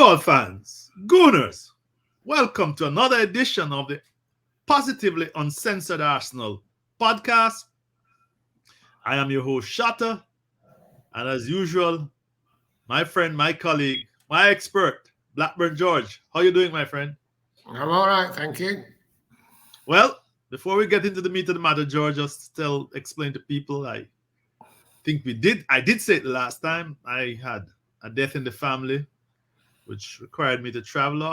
Football fans, Gooners, welcome to another edition of the Positively Uncensored Arsenal podcast. I am your host, Shotta, and as usual, my friend, my colleague, my expert, Blackburn George. How you doing, my friend? I'm all right, thank you. Well, before we get into the meat of the matter, George, just still explain to people, I did say it the last time, I had a death in the family, which required me to travel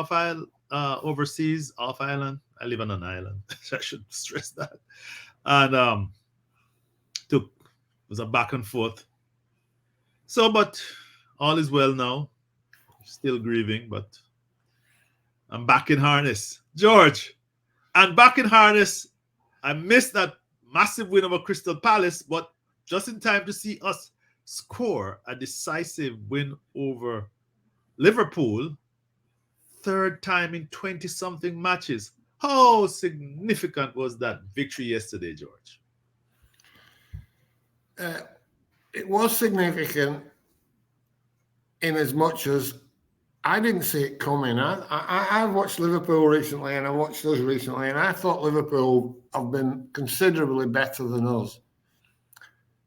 overseas, off island. I live on an island. I should stress that. And it was a back and forth. So, but all is well now. Still grieving, but I'm back in harness. George, I'm back in harness. I missed that massive win over Crystal Palace, but just in time to see us score a decisive win over Liverpool, third time in 20-something matches. How significant was that victory yesterday, George? It was significant in as much as I didn't see it coming. I watched Liverpool recently and I watched us recently, and I thought Liverpool have been considerably better than us.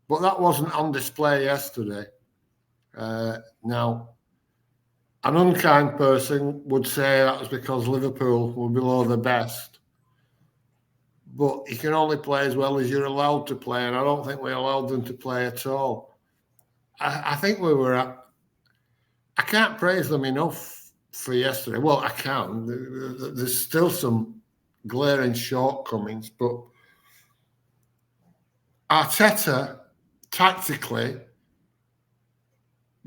But that wasn't on display yesterday. Now, an unkind person would say that was because Liverpool were below the best. But you can only play as well as you're allowed to play, and I don't think we allowed them to play at all. I think we were at... I can't praise them enough for yesterday. Well, I can. There's still some glaring shortcomings, but Arteta tactically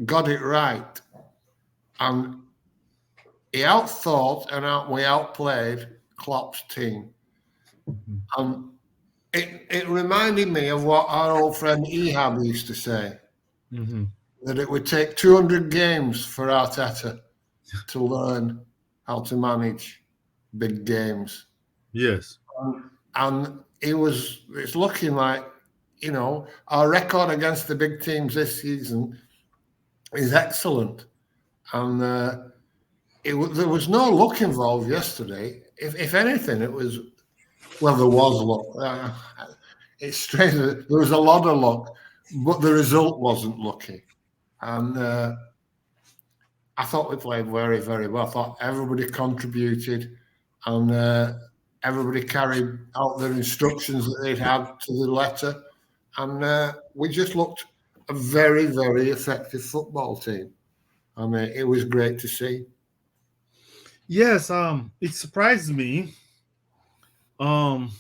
got it right. And he outthought and we outplayed Klopp's team. And it reminded me of what our old friend Ehab used to say, that it would take 200 games for Arteta to learn how to manage big games. Yes. And it's looking like, our record against the big teams this season is excellent. And there was no luck involved yesterday. If anything, it was, well, there was luck. It's strange. There was a lot of luck, but the result wasn't lucky. And I thought we played very, very well. I thought everybody contributed and everybody carried out their instructions that they'd had to the letter. And we just looked a very, very effective football team. I mean, it was great to see. Yes, it surprised me. But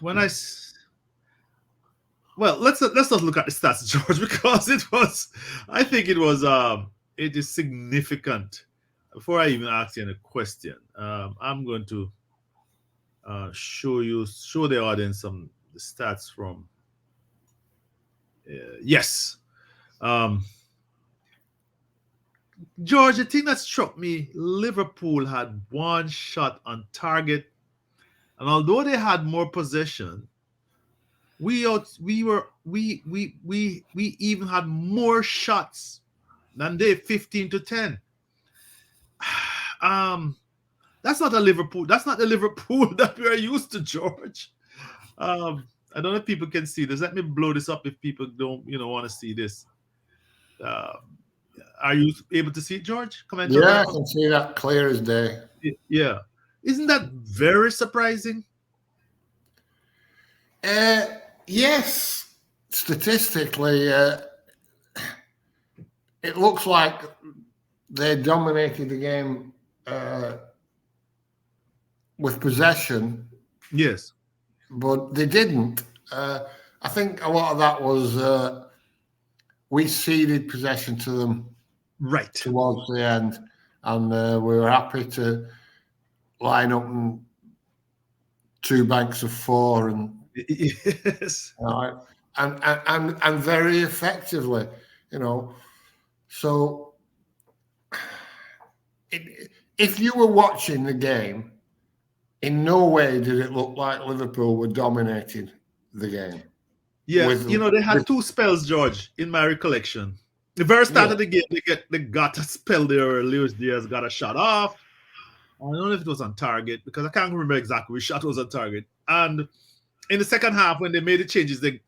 when let's just look at the stats, George, because it is significant. Before I even ask you a question, I'm going to show the audience some the stats from yes. George, the thing that struck me, Liverpool had one shot on target, and although they had more possession, we even had more shots than they, 15-10. That's not the Liverpool that we are used to, George. I don't know if people can see this. Let me blow this up if people don't want to see this. Are you able to see it, George? Yeah, I can see that clear as day. Yeah. Isn't that very surprising? Yes. Statistically, it looks like they dominated the game with possession. Yes. But they didn't. I think a lot of that was we ceded possession to them right towards the end, and we were happy to line up in two banks of four and yes, and very effectively, So if you were watching the game, in no way did it look like Liverpool were dominating the game. Yeah, they had two spells, George, in my recollection. The very start Yeah. of the game, they got a spell there. Luis Diaz got a shot off. I don't know if it was on target because I can't remember exactly which shot was on target. And in the second half, when they made the changes, they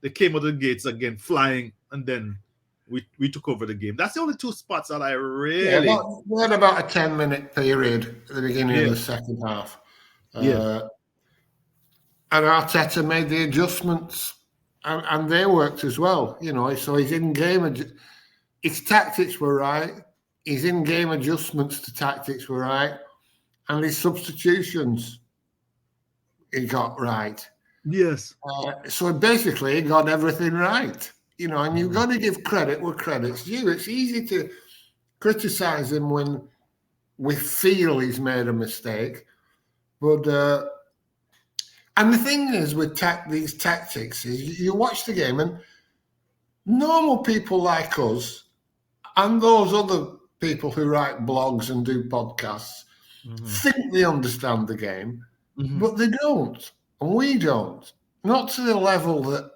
came out of the gates again, flying, and then we took over the game. That's the only two spots that I Yeah, really we had about a 10-minute period at the beginning of yeah the second half. yeah And Arteta made the adjustments, and they worked as well. So his tactics were right, his in-game adjustments to tactics were right, and his substitutions he got right. yes So basically, he got everything right. And you've got to give credit where credit's due. It's easy to criticize him when we feel he's made a mistake, but and the thing is with these tactics is you watch the game and normal people like us and those other people who write blogs and do podcasts think they understand the game, but they don't, and we don't. Not to the level that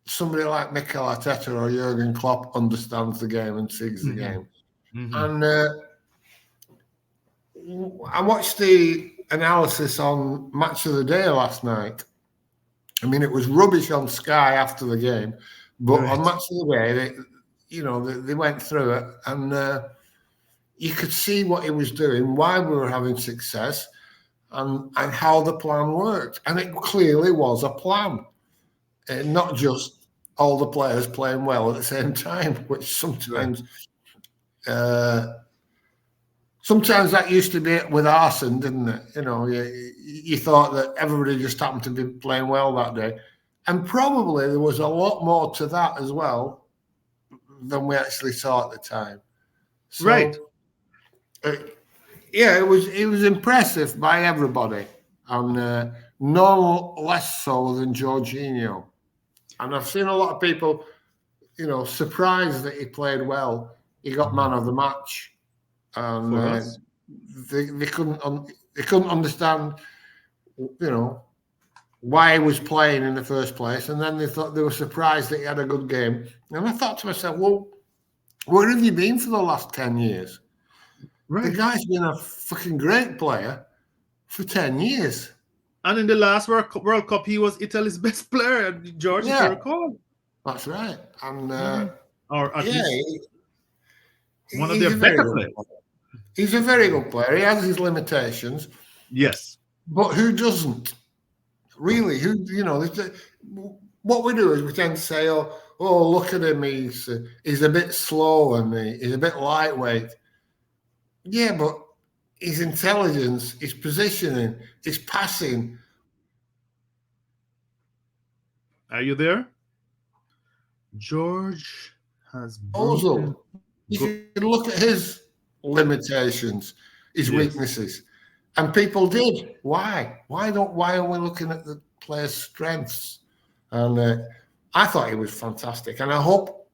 somebody like Mikel Arteta or Jurgen Klopp understands the game and sees the game. And I watched the analysis on Match of the Day last night. I mean, it was rubbish on Sky after the game, but on Match of the Day, they went through it, and you could see what he was doing, why we were having success, and how the plan worked. And it clearly was a plan, not just all the players playing well at the same time, which sometimes that used to be it with Arsenal, didn't it? You thought that everybody just happened to be playing well that day. And probably there was a lot more to that as well than we actually saw at the time. So, right. It was impressive by everybody, and no less so than Jorginho. And I've seen a lot of people, surprised that he played well. He got man of the match, and they couldn't understand, why he was playing in the first place. And then they were surprised that he had a good game. And I thought to myself, well, where have you been for the last 10 years? Right. The guy's been a fucking great player for 10 years. And in the last World Cup, he was Italy's best player, George, if you recall. That's right. And or at least one of their better players. He's a very good player. He has his limitations. Yes. But who doesn't? Really? What we do is we tend to say, oh, look at him. He's a bit slow and he's a bit lightweight. Yeah, but his intelligence, his positioning, his passing. Are you there? George has broken. You can look at his limitations, his weaknesses. And people did. Why? Why are we looking at the player's strengths? And I thought he was fantastic. And I hope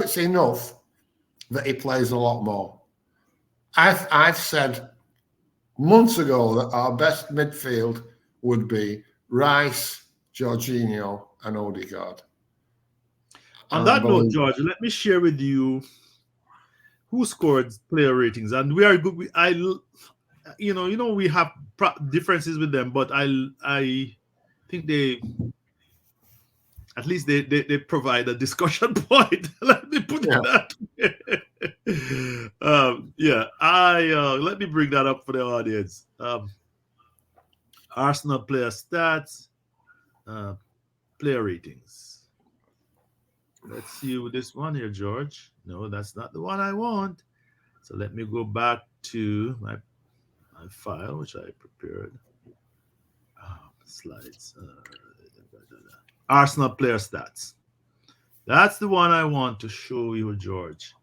it's enough that he plays a lot more. I've said months ago that our best midfield would be Rice, Jorginho, and Odegaard. On that note, George, let me share with you who scored player ratings, and we are good. We have differences with them, but I think they provide a discussion point. Let me put it that way. Let me bring that up for the audience. Arsenal player stats, player ratings. Let's see with this one here, George. No, that's not the one I want. So let me go back to my file, which I prepared. Slides. Arsenal player stats. That's the one I want to show you, George.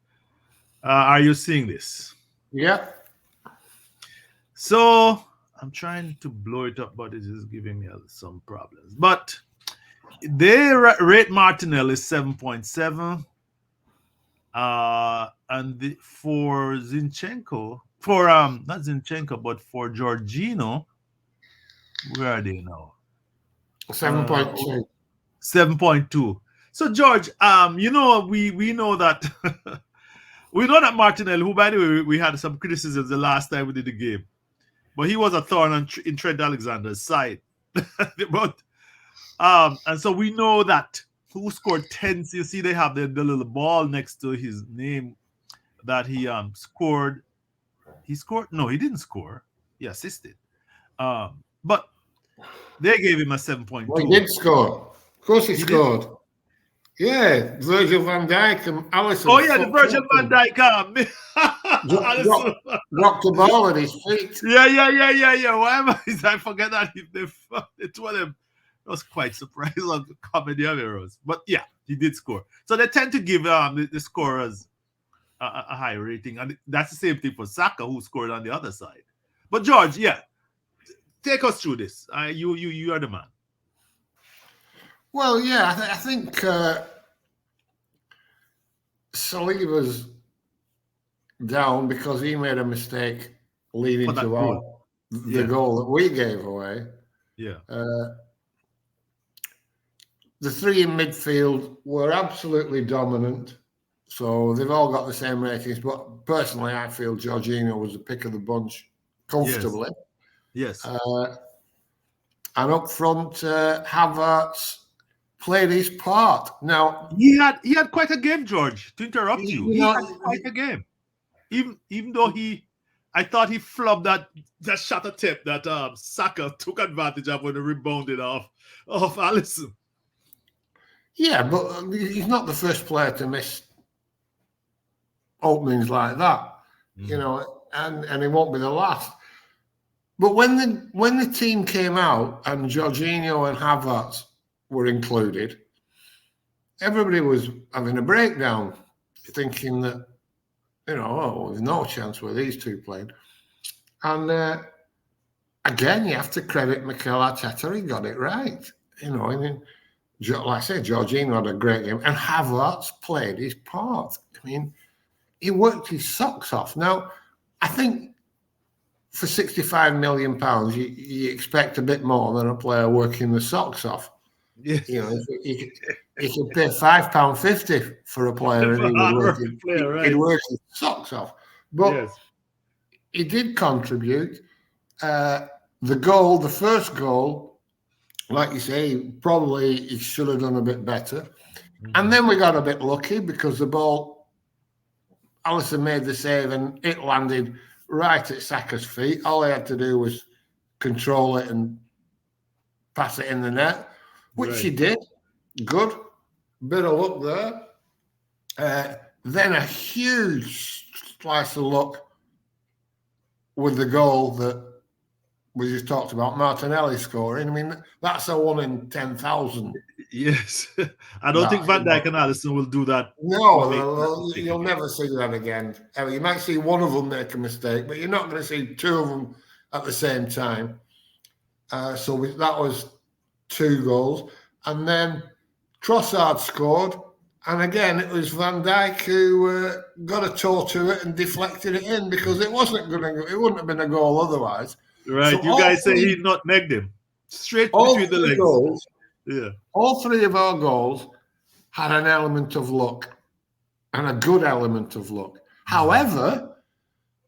Are you seeing this? Yeah. So I'm trying to blow it up, but it is giving me some problems. But they rate Martinelli 7.7. And for Zinchenko, not Zinchenko, but for Jorginho, where are they now? 7.2. 7.2. So George, we know that we know that Martinelli, who by the way we had some criticisms the last time we did the game, but he was a thorn in Trent Alexander's side. But and so we know that who scored 10. You see, they have the little ball next to his name that he scored. He scored? No, he didn't score. He assisted. But they gave him a 7.2. Well, he did score. Of course, he He did? scored. Yeah, Virgil van Dijk and Alisson. Oh yeah, the Virgil van Dijk. Alisson. Dropped the ball at his feet. Yeah. Why am I? I forget that the two of them. I was quite surprised on the comedy of errors. But yeah, he did score. So they tend to give the scorers a high rating, and that's the same thing for Saka, who scored on the other side. But George, yeah, take us through this. You are the man. Well, yeah, I think Saliba's down because he made a mistake leading to the goal that we gave away. Yeah. The three in midfield were absolutely dominant, so they've all got the same ratings. But personally, I feel Jorginho was the pick of the bunch comfortably. Yes. And up front, Havertz played his part. Now he had quite a game, George. To interrupt you, he had quite a game. Even though I thought he flubbed that shot attempt that Saka took advantage of when he rebounded off Alisson. Yeah, but he's not the first player to miss openings like that, and he won't be the last. But when the team came out and Jorginho and Havertz were included, everybody was having a breakdown, thinking that, there's no chance with these two playing. And again, you have to credit Mikel Arteta. He got it right. Like I say, Jorginho had a great game, and Havertz played his part. I mean, he worked his socks off. Now, I think for £65 million, you expect a bit more than a player working the socks off. Yeah. You could pay £5.50 for a player, and he'd work his socks off. But he did contribute. The first goal, like you say, probably he should have done a bit better. Mm-hmm. And then we got a bit lucky because the ball, Alisson made the save and it landed right at Saka's feet. All he had to do was control it and pass it in the net, which he did. Good. Bit of luck there. Then a huge slice of luck with the goal that we just talked about, Martinelli scoring. I mean, that's a 1 in 10,000. Yes. I don't think Van Dijk and Alisson will do that. No, you'll never see that again. You might see one of them make a mistake, but you're not going to see two of them at the same time. So that was 2 goals. And then Trossard scored. And again, it was Van Dijk who got a toe to it and deflected it in because it wouldn't have been a goal otherwise. Right, so you guys say he nutmegged him straight between the legs. Goals, yeah, all 3 of our goals had an element of luck and a good element of luck. However,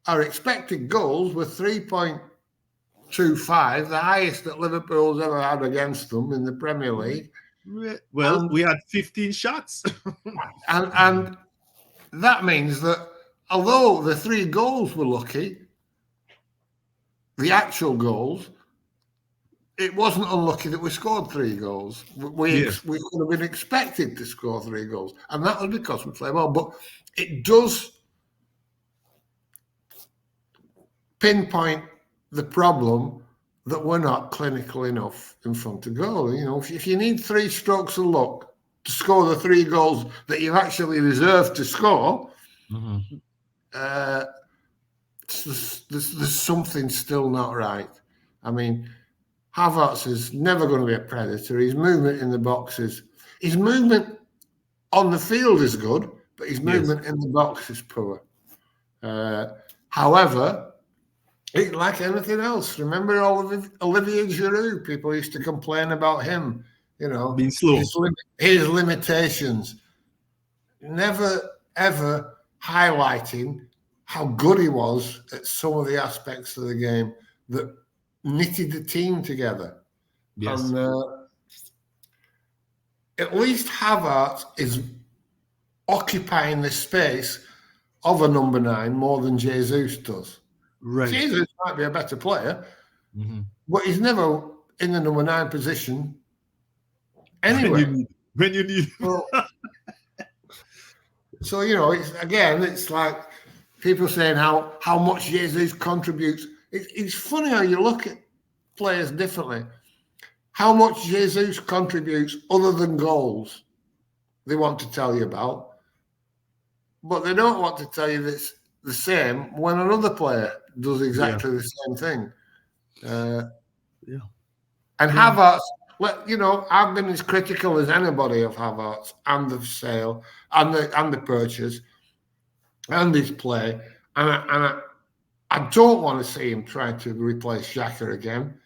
our expected goals were 3.25, the highest that Liverpool's ever had against them in the Premier League. Well, we had 15 shots, and that means that although the 3 goals were lucky, the actual goals, it wasn't unlucky that we scored 3 goals. We could have been expected to score 3 goals. And that was because we played well. But it does pinpoint the problem that we're not clinical enough in front of goal. If you need 3 strokes of luck to score the 3 goals that you've actually deserved to score, there's something still not right. I mean, Havertz is never going to be a predator. His movement in the box his movement on the field is good, but his movement in the box is poor. However, it's like anything else. Remember Olivier Giroud? People used to complain about him. You know, being slow. His limitations. Never ever highlighting how good he was at some of the aspects of the game that knitted the team together. Yes. And at least Havertz is occupying the space of a number 9 more than Jesus does. Right. Jesus might be a better player, Mm-hmm. but he's never in the number 9 position anyway. When you need. So, you know, it's like people saying how much Jesus contributes. It's funny how you look at players differently. How much Jesus contributes other than goals, they want to tell you about, but they don't want to tell you that's the same when another player does exactly the same thing. And Havertz, you know, I've been as critical as anybody of Havertz and the sale and the purchase and his play, and I don't want to see him trying to replace Xhaka again.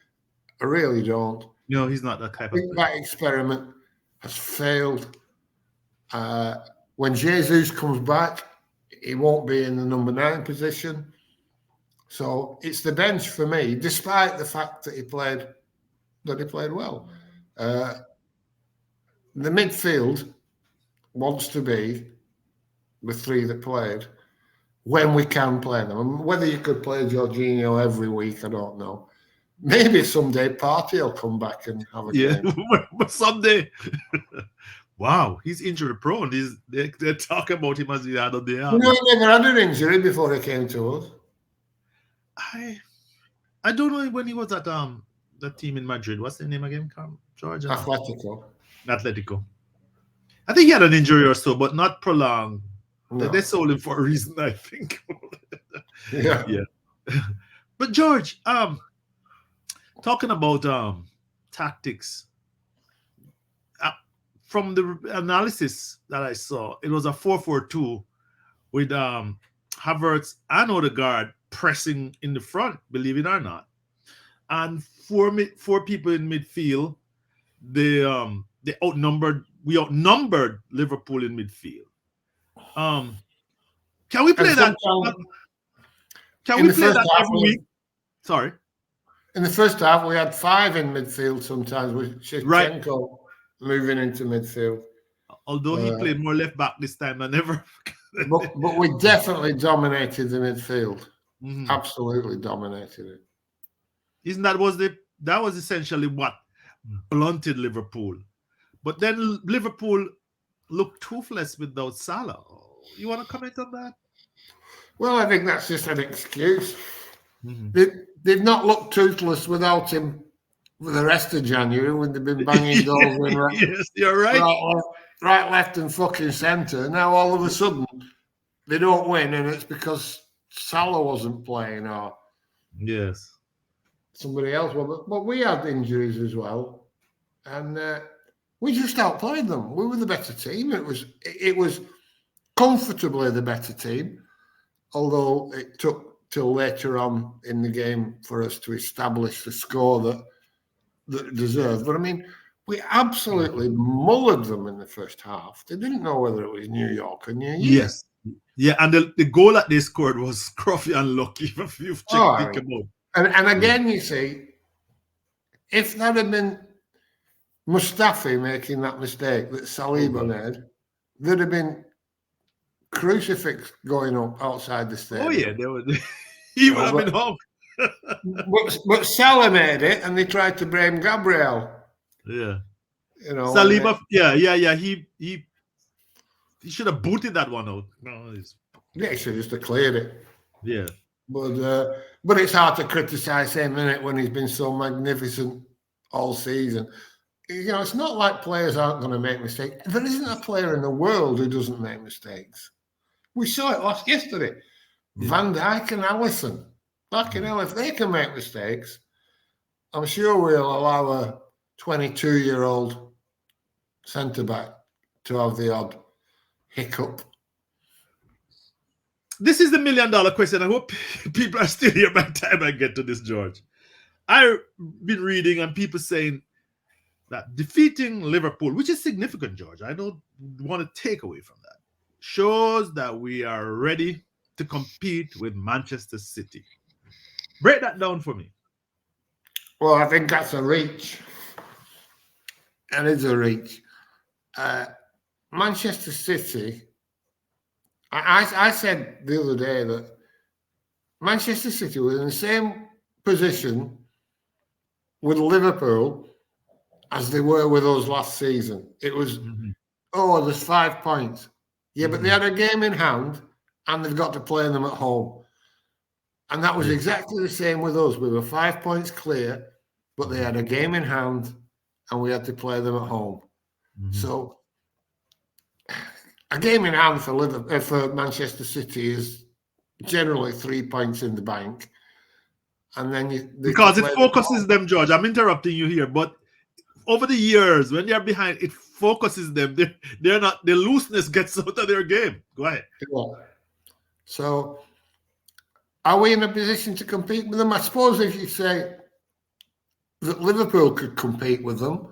I really don't. No, he's not that type of player. That experiment has failed. When Jesus comes back, he won't be in the number 9 position. So it's the bench for me, despite the fact that he played well. The midfield wants to be the 3 that played when we can play them. And whether you could play Jorginho every week, I don't know. Maybe someday Partey will come back and have a game. But someday. Wow, he's injury prone. They're talking about him as the other day. You know, he never had an injury before he came to us. I don't know when he was at the team in Madrid. What's the name again, George? Atletico. I think he had an injury or so, but not prolonged. No. They sold him for a reason, I think. Yeah. But George, talking about tactics, from the analysis that I saw, it was a 4-4-2 with Havertz and Odegaard pressing in the front, believe it or not, and four people in midfield. We outnumbered Liverpool in midfield. Can we play that? Can we play that every week? Sorry. In the first half, we had 5 in midfield sometimes with Shevchenko moving into midfield. Although he played more left back this time than ever. but we definitely dominated the midfield. Mm-hmm. Absolutely dominated it. Isn't that was essentially what blunted Liverpool? But then Liverpool looked toothless without Salah. You want to comment on that? Well, I think that's just an excuse. Mm-hmm. They've not looked toothless without him for the rest of January when they've been banging goals in yes, you're right. Right, left, and fucking centre. Now all of a sudden they don't win, and it's because Salah wasn't playing or somebody else. But we had injuries as well, and we just outplayed them. We were the better team. It was comfortably the better team, although it took till later on in the game for us to establish the score that deserved. But I mean, we absolutely mullered them in the first half. They didn't know whether it was New York or New Year. Yes. Yeah, and the goal that they scored was scruffy and lucky if you've checked it out. And again, you see, if that had been Mustafi making that mistake that Saliba made, there'd have been crucifix going up outside the stadium. Oh yeah, there would. He would have been hung. but Salah made it, and they tried to blame Gabriel. Yeah, you know, Saliba. Yeah. He should have booted that one out. No, he should have just cleared it. Yeah, but it's hard to criticize him, isn't it, when he's been so magnificent all season. You know, it's not like players aren't going to make mistakes. There isn't a player in the world who doesn't make mistakes. We saw it yesterday. Yeah. Van Dijk and Alisson. Fucking hell, if they can make mistakes, I'm sure we'll allow a 22-year-old centre-back to have the odd hiccup. This is the $1 million question. I hope people are still here by the time I get to this, George. I've been reading and people saying that defeating Liverpool, which is significant, George, I don't want to take away from that, shows that we are ready to compete with Manchester City. Break that down for me. Well, I think that's a reach. And it's a reach. Manchester City, I said the other day that Manchester City was in the same position with Liverpool as they were with us last season. It was, there's 5 points. Yeah, but they had a game in hand and they've got to play them at home. And that was exactly the same with us. We were 5 points clear, but they had a game in hand and we had to play them at home. So a game in hand for Manchester City is generally 3 points in the bank. And then because it focuses them, George. I'm interrupting you here, but over the years, when they're behind, it focuses them. They're not, the looseness gets out of their game. Go ahead. Yeah. So are we in a position to compete with them? I suppose if you say that Liverpool could compete with them,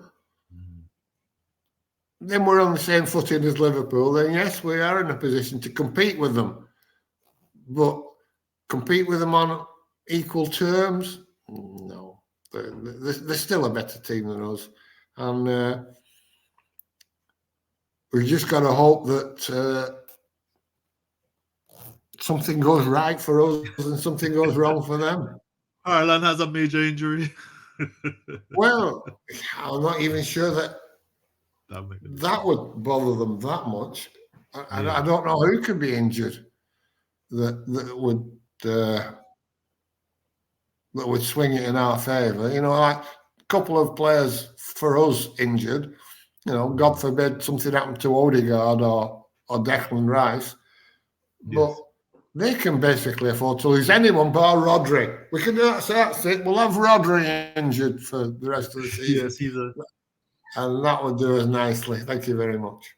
then we're on the same footing as Liverpool. Then yes, we are in a position to compete with them. But compete with them on equal terms? No. They're still a better team than us. And we've just got to hope that something goes right for us and something goes wrong for them. Ireland has a major injury. Well, I'm not even sure that would bother them that much. I don't know who could be injured that would swing it in our favour. Like a couple of players for us injured. God forbid something happened to Odegaard or Declan Rice. But they can basically afford to lose anyone but Rodri. We can do that. So that's it. We'll have Rodri injured for the rest of the season. And that would do us nicely. Thank you very much.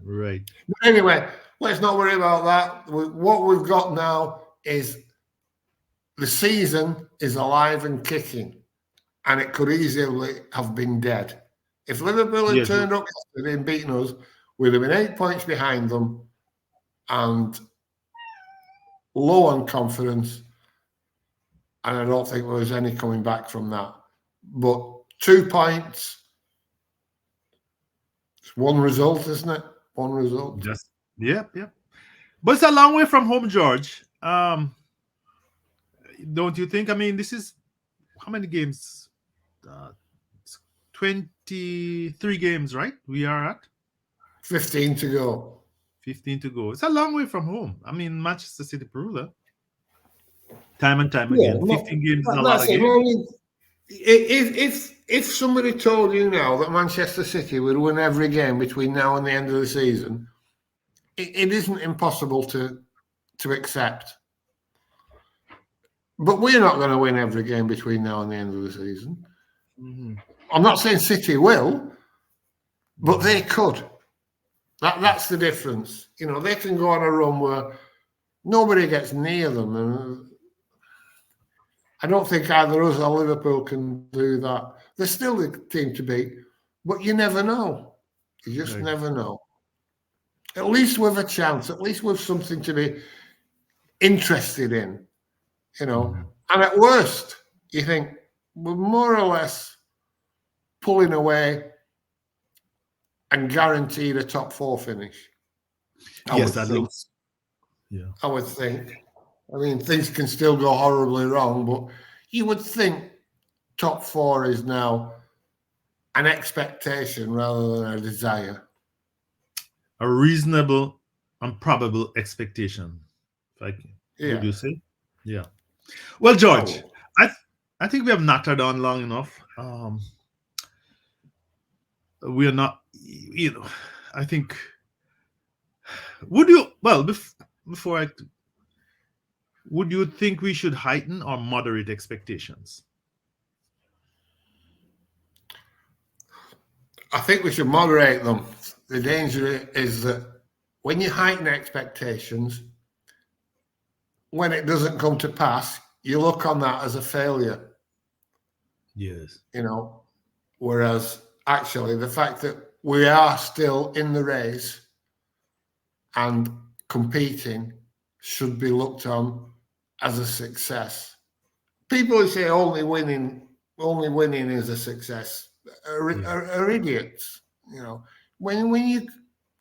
Right. But anyway, let's not worry about that. What we've got now is the season is alive and kicking, and it could easily have been dead. If Liverpool had turned up yesterday and beaten us, we'd have been 8 points behind them and low on confidence. And I don't think there was any coming back from that. But 2 points, it's one result, isn't it? One result. Yes. Yeah. But it's a long way from home, George. Don't you think? I mean, this is how many games? 23 games, right? We are at 15 to go. 15 to go. It's a long way from home. I mean, Manchester City proved that time and time again. 15 games is a lot of games. I mean, if somebody told you now that Manchester City would win every game between now and the end of the season, it isn't impossible to accept. But we're not going to win every game between now and the end of the season. I'm not saying City will, but they could. That's the difference. They can go on a run where nobody gets near them. And I don't think either us or Liverpool can do that. They're still the team to beat, but you never know. You just never know. At least with a chance, at least with something to be interested in, And at worst, you think we're more or less pulling away and guaranteed a top 4 finish. I would think. I would think. I mean, things can still go horribly wrong, but you would think top 4 is now an expectation rather than a desire. A reasonable and probable expectation. Would you say? Yeah. Well, George, I think we have nattered on long enough. We are not, I think. Would you? Well, would you think we should heighten or moderate expectations? I think we should moderate them. The danger is that when you heighten expectations, when it doesn't come to pass, you look on that as a failure. Yes. Whereas actually, the fact that we are still in the race and competing should be looked on as a success. People who say only winning is a success are idiots. You know, when you're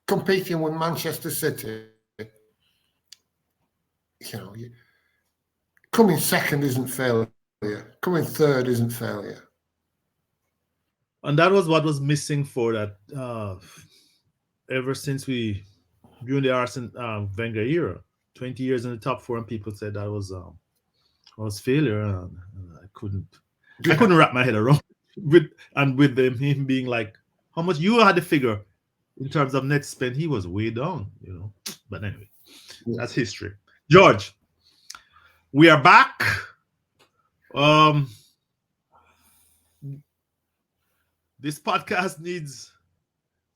competing with Manchester City, you know, coming second isn't failure. Coming third isn't failure. And that was what was missing for that. Ever since during the Arsene Wenger era, 20 years in the top four, and people said that was failure, and I couldn't wrap my head around with him being like, how much you had to figure in terms of net spend, he was way down, you know. But anyway, that's history. George, we are back. This podcast needs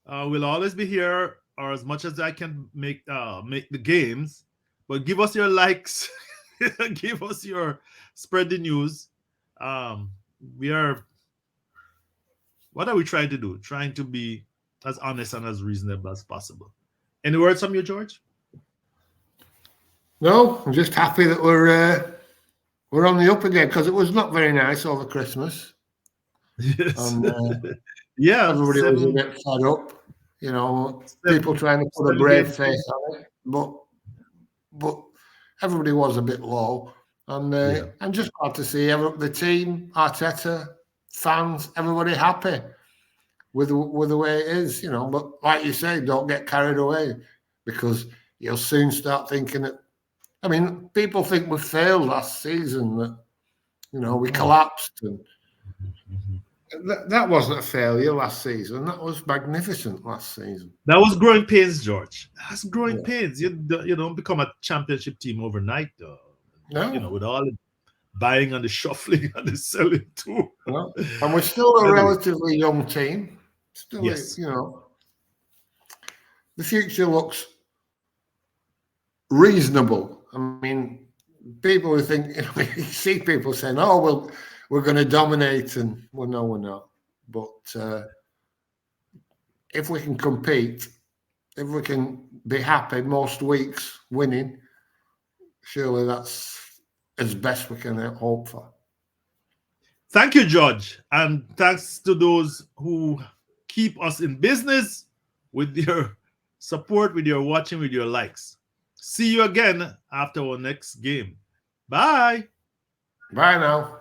will always be here, or as much as I can make the games, but give us your likes, give us your spread the news. What are we trying to do? Trying to be as honest and as reasonable as possible. Any words from you, George? No, I'm just happy that we're on the up again, because it was not very nice over Christmas. Yes. Yeah, everybody was a bit fed up. You know, people trying to put a brave face on it, but everybody was a bit low. And I'm just glad to see the team, Arteta, fans, everybody happy with the way it is, you know. But like you say, don't get carried away, because you'll soon start thinking that. I mean, people think we failed last season, that, you know, we collapsed, and that wasn't a failure last season. That was magnificent last season. That was growing pains, George. That's growing pains. You don't become a championship team overnight, though. No. You know, with all the buying and the shuffling and the selling too. No. And we're still a relatively young team. Still, you know, the future looks reasonable. I mean, people who think, you know, you see people saying, "Oh, well, we're going to dominate," and well, no, we're not. But if we can compete, if we can be happy most weeks winning, surely that's as best we can hope for. Thank you, George, and thanks to those who keep us in business with your support, with your watching, with your likes. See you again after our next game. Bye. Bye now.